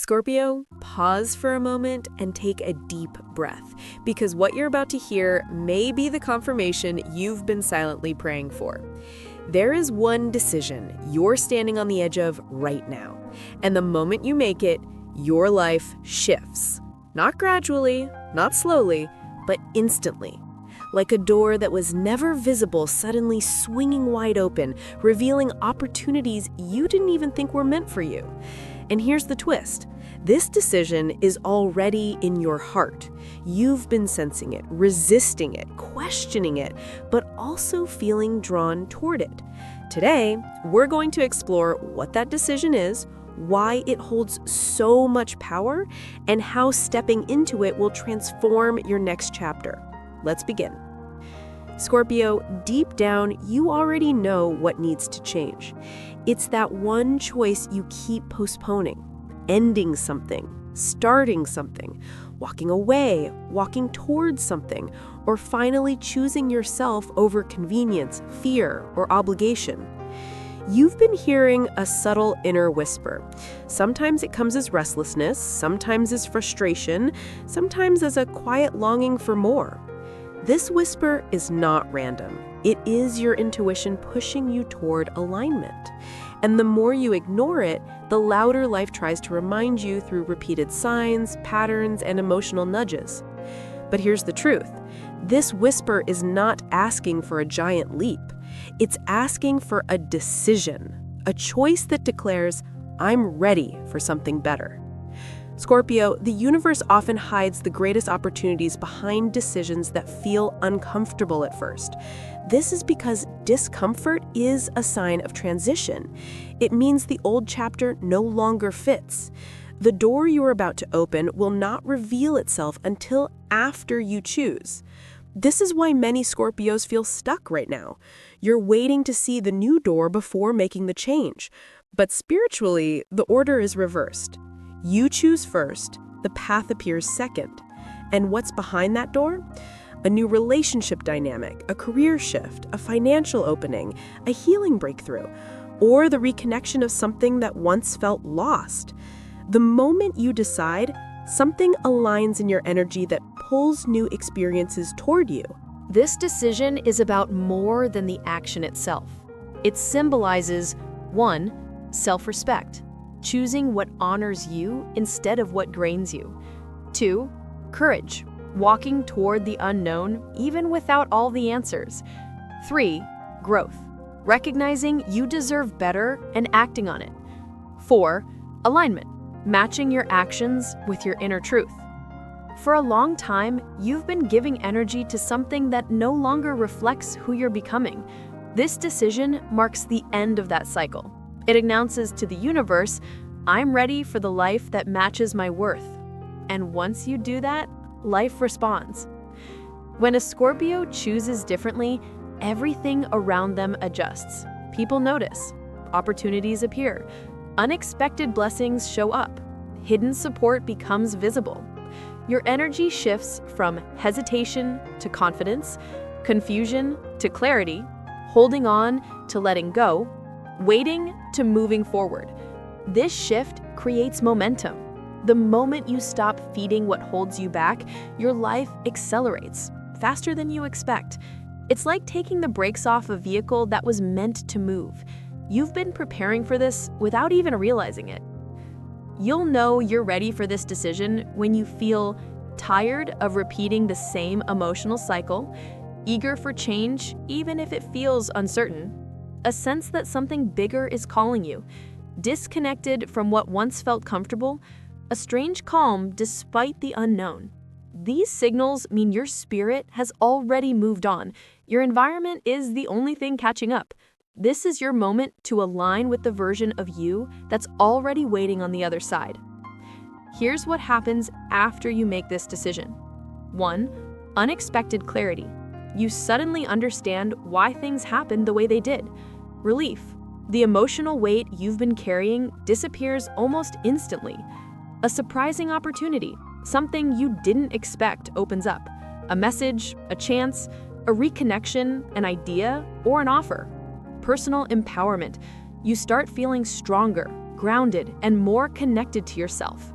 Scorpio, pause for a moment and take a deep breath, because what you're about to hear may be the confirmation you've been silently praying for. There is one decision you're standing on the edge of right now, and the moment you make it, your life shifts. Not gradually, not slowly, but instantly. Like a door that was never visible suddenly swinging wide open, revealing opportunities you didn't even think were meant for you. And here's the twist. This decision is already in your heart. You've been sensing it, resisting it, questioning it, but also feeling drawn toward it. Today, we're going to explore what that decision is, why it holds so much power, and how stepping into it will transform your next chapter. Let's begin. Scorpio, deep down, you already know what needs to change. It's that one choice you keep postponing. Ending something, starting something, walking away, walking towards something, or finally choosing yourself over convenience, fear, or obligation. You've been hearing a subtle inner whisper. Sometimes it comes as restlessness, sometimes as frustration, sometimes as a quiet longing for more. This whisper is not random. It is your intuition pushing you toward alignment. And the more you ignore it, the louder life tries to remind you through repeated signs, patterns, and emotional nudges. But here's the truth. This whisper is not asking for a giant leap. It's asking for a decision, a choice that declares, I'm ready for something better. Scorpio, the universe often hides the greatest opportunities behind decisions that feel uncomfortable at first. This is because discomfort is a sign of transition. It means the old chapter no longer fits. The door you are about to open will not reveal itself until after you choose. This is why many Scorpios feel stuck right now. You're waiting to see the new door before making the change. But spiritually, the order is reversed. You choose first, the path appears second. And what's behind that door? A new relationship dynamic, a career shift, a financial opening, a healing breakthrough, or the reconnection of something that once felt lost. The moment you decide, something aligns in your energy that pulls new experiences toward you. This decision is about more than the action itself. It symbolizes 1. Self-respect, choosing what honors you instead of what drains you. 2. Courage, walking toward the unknown even without all the answers. 3. Growth, recognizing you deserve better and acting on it. 4. Alignment, matching your actions with your inner truth. For a long time, you've been giving energy to something that no longer reflects who you're becoming. This decision marks the end of that cycle. It announces to the universe, I'm ready for the life that matches my worth. And once you do that, life responds. When a Scorpio chooses differently, everything around them adjusts. People notice. Opportunities appear. Unexpected blessings show up. Hidden support becomes visible. Your energy shifts from hesitation to confidence, confusion to clarity, holding on to letting go, waiting to moving forward. This shift creates momentum. The moment you stop feeding what holds you back, your life accelerates faster than you expect. It's like taking the brakes off a vehicle that was meant to move. You've been preparing for this without even realizing it. You'll know you're ready for this decision when you feel tired of repeating the same emotional cycle, eager for change even if it feels uncertain, a sense that something bigger is calling you, disconnected from what once felt comfortable, a strange calm despite the unknown. These signals mean your spirit has already moved on. Your environment is the only thing catching up. This is your moment to align with the version of you that's already waiting on the other side. Here's what happens after you make this decision. 1. Unexpected clarity. You suddenly understand why things happened the way they did. Relief. The emotional weight you've been carrying disappears almost instantly. A surprising opportunity, something you didn't expect opens up. A message, a chance, a reconnection, an idea, or an offer. Personal empowerment. You start feeling stronger, grounded, and more connected to yourself.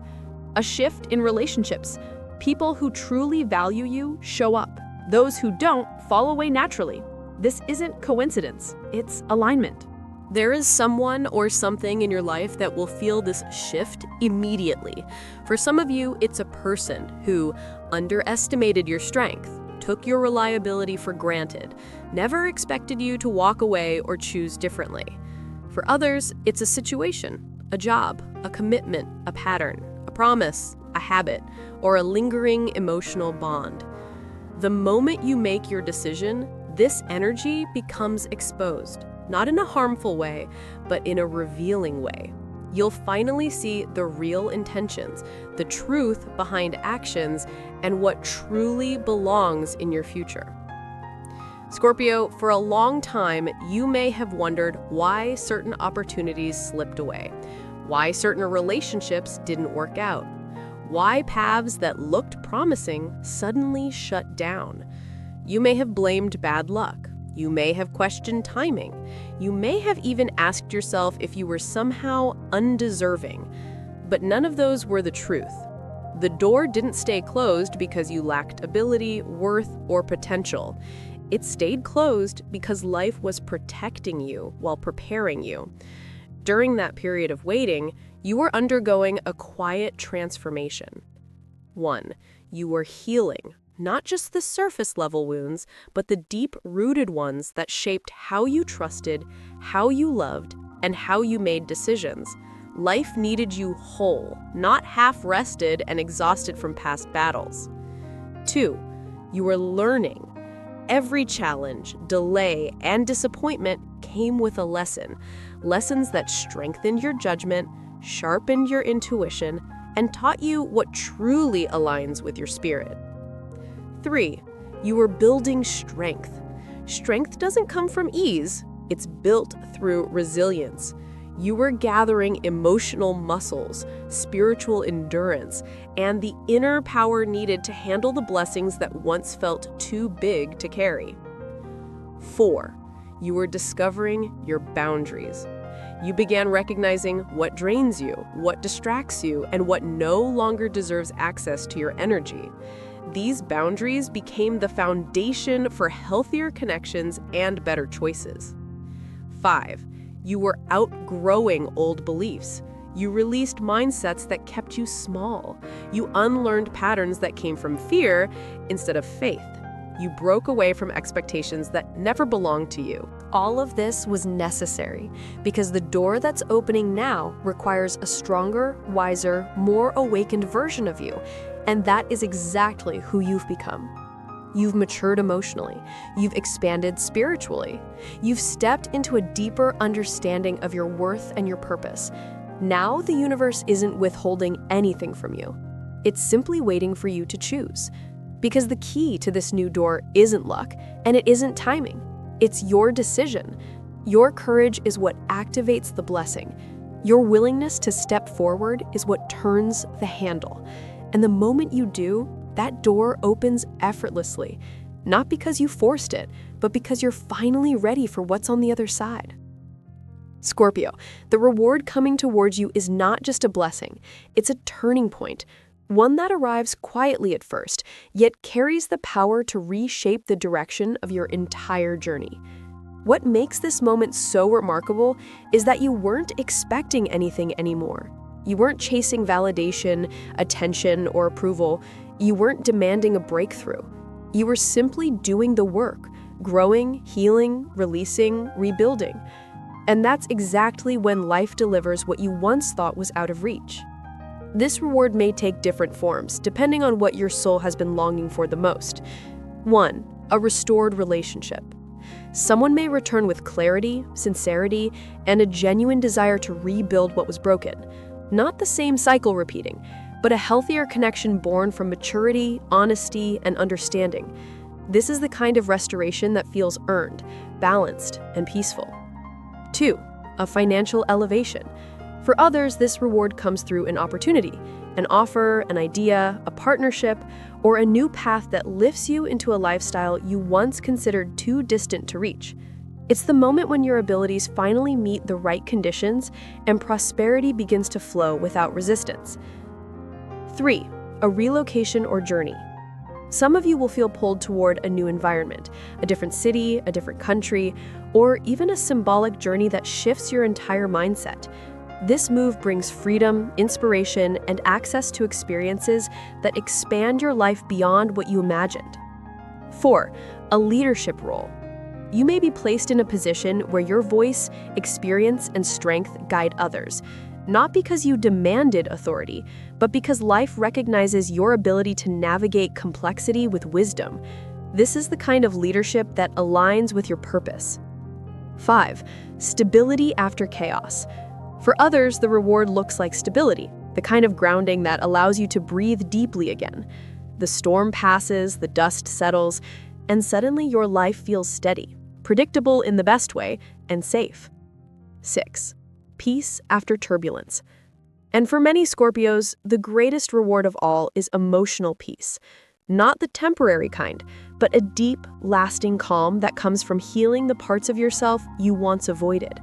A shift in relationships. People who truly value you show up. Those who don't fall away naturally. This isn't coincidence, it's alignment. There is someone or something in your life that will feel this shift immediately. For some of you, it's a person who underestimated your strength, took your reliability for granted, never expected you to walk away or choose differently. For others, it's a situation, a job, a commitment, a pattern, a promise, a habit, or a lingering emotional bond. The moment you make your decision, this energy becomes exposed. Not in a harmful way, but in a revealing way. You'll finally see the real intentions, the truth behind actions, and what truly belongs in your future. Scorpio, for a long time, you may have wondered why certain opportunities slipped away, why certain relationships didn't work out, why paths that looked promising suddenly shut down. You may have blamed bad luck. You may have questioned timing. You may have even asked yourself if you were somehow undeserving. But none of those were the truth. The door didn't stay closed because you lacked ability, worth, or potential. It stayed closed because life was protecting you while preparing you. During that period of waiting, you were undergoing a quiet transformation. 1. You were healing. Not just the surface-level wounds, but the deep-rooted ones that shaped how you trusted, how you loved, and how you made decisions. Life needed you whole, not half-rested and exhausted from past battles. 2. You were learning. Every challenge, delay, and disappointment came with a lesson. Lessons that strengthened your judgment, sharpened your intuition, and taught you what truly aligns with your spirit. 3. You were building strength. Strength doesn't come from ease, it's built through resilience. You were gathering emotional muscles, spiritual endurance, and the inner power needed to handle the blessings that once felt too big to carry. 4. You were discovering your boundaries. You began recognizing what drains you, what distracts you, and what no longer deserves access to your energy. These boundaries became the foundation for healthier connections and better choices. 5. You were outgrowing old beliefs. You released mindsets that kept you small. You unlearned patterns that came from fear instead of faith. You broke away from expectations that never belonged to you. All of this was necessary because the door that's opening now requires a stronger, wiser, more awakened version of you. And that is exactly who you've become. You've matured emotionally. You've expanded spiritually. You've stepped into a deeper understanding of your worth and your purpose. Now the universe isn't withholding anything from you. It's simply waiting for you to choose. Because the key to this new door isn't luck, and it isn't timing. It's your decision. Your courage is what activates the blessing. Your willingness to step forward is what turns the handle. And the moment you do, that door opens effortlessly, not because you forced it, but because you're finally ready for what's on the other side. Scorpio, the reward coming towards you is not just a blessing, it's a turning point, one that arrives quietly at first, yet carries the power to reshape the direction of your entire journey. What makes this moment so remarkable is that you weren't expecting anything anymore. You weren't chasing validation, attention, or approval. You weren't demanding a breakthrough. You were simply doing the work, growing, healing, releasing, rebuilding. And that's exactly when life delivers what you once thought was out of reach. This reward may take different forms, depending on what your soul has been longing for the most. 1. A restored relationship. Someone may return with clarity, sincerity, and a genuine desire to rebuild what was broken. Not the same cycle repeating, but a healthier connection born from maturity, honesty, and understanding. This is the kind of restoration that feels earned, balanced, and peaceful. 2. A financial elevation. For others, this reward comes through an opportunity, an offer, an idea, a partnership, or a new path that lifts you into a lifestyle you once considered too distant to reach. It's the moment when your abilities finally meet the right conditions and prosperity begins to flow without resistance. 3. A relocation or journey. Some of you will feel pulled toward a new environment, a different city, a different country, or even a symbolic journey that shifts your entire mindset. This move brings freedom, inspiration, and access to experiences that expand your life beyond what you imagined. 4. A leadership role. You may be placed in a position where your voice, experience, and strength guide others, not because you demanded authority, but because life recognizes your ability to navigate complexity with wisdom. This is the kind of leadership that aligns with your purpose. 5. Stability after chaos. For others, the reward looks like stability, the kind of grounding that allows you to breathe deeply again. The storm passes, the dust settles, and suddenly your life feels steady, predictable in the best way, and safe. 6. Peace after turbulence. And for many Scorpios, the greatest reward of all is emotional peace. Not the temporary kind, but a deep, lasting calm that comes from healing the parts of yourself you once avoided.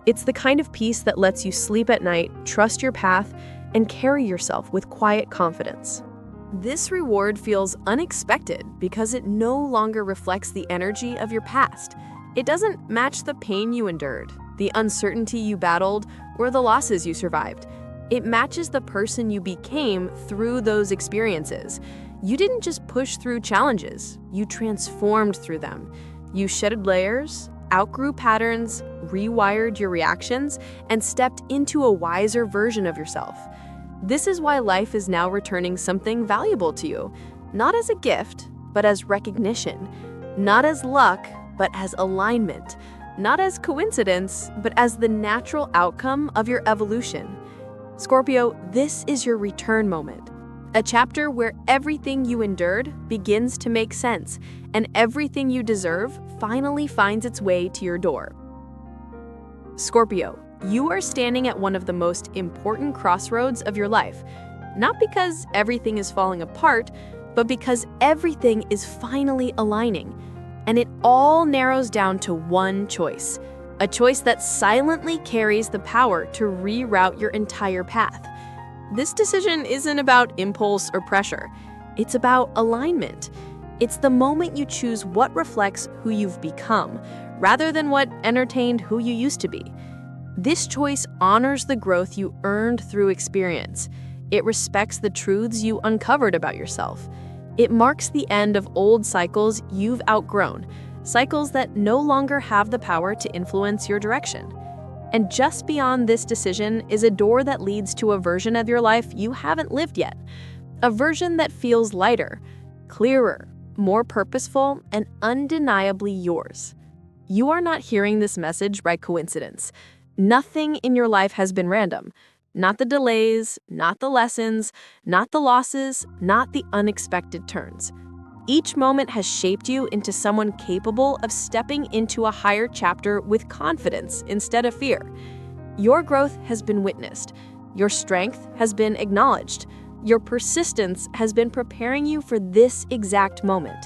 It's the kind of peace that lets you sleep at night, trust your path, and carry yourself with quiet confidence. This reward feels unexpected because it no longer reflects the energy of your past. It doesn't match the pain you endured, the uncertainty you battled, or the losses you survived. It matches the person you became through those experiences. You didn't just push through challenges, you transformed through them. You shedded layers, outgrew patterns, rewired your reactions, and stepped into a wiser version of yourself. This is why life is now returning something valuable to you, not as a gift, but as recognition, not as luck, but as alignment, not as coincidence, but as the natural outcome of your evolution. Scorpio, this is your return moment, a chapter where everything you endured begins to make sense, and everything you deserve finally finds its way to your door. Scorpio, you are standing at one of the most important crossroads of your life, not because everything is falling apart, but because everything is finally aligning. And it all narrows down to one choice, a choice that silently carries the power to reroute your entire path. This decision isn't about impulse or pressure. It's about alignment. It's the moment you choose what reflects who you've become, rather than what entertained who you used to be. This choice honors the growth you earned through experience. It respects the truths you uncovered about yourself. It marks the end of old cycles you've outgrown, cycles that no longer have the power to influence your direction. And just beyond this decision is a door that leads to a version of your life you haven't lived yet, a version that feels lighter, clearer, more purposeful, and undeniably yours. You are not hearing this message by coincidence. Nothing in your life has been random. Not the delays, not the lessons, not the losses, not the unexpected turns. Each moment has shaped you into someone capable of stepping into a higher chapter with confidence instead of fear. Your growth has been witnessed. Your strength has been acknowledged. Your persistence has been preparing you for this exact moment.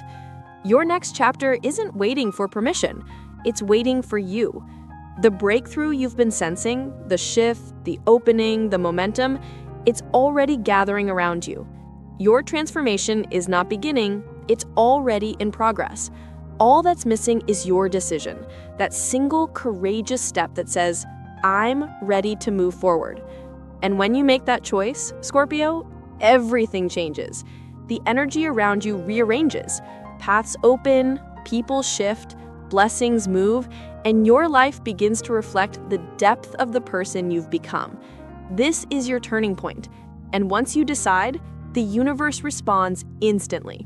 Your next chapter isn't waiting for permission. It's waiting for you. The breakthrough you've been sensing, the shift, the opening, the momentum, it's already gathering around you. Your transformation is not beginning, it's already in progress. All that's missing is your decision, that single courageous step that says, I'm ready to move forward. And when you make that choice, Scorpio, everything changes. The energy around you rearranges. Paths open, people shift, blessings move, and your life begins to reflect the depth of the person you've become. This is your turning point, and once you decide, the universe responds instantly.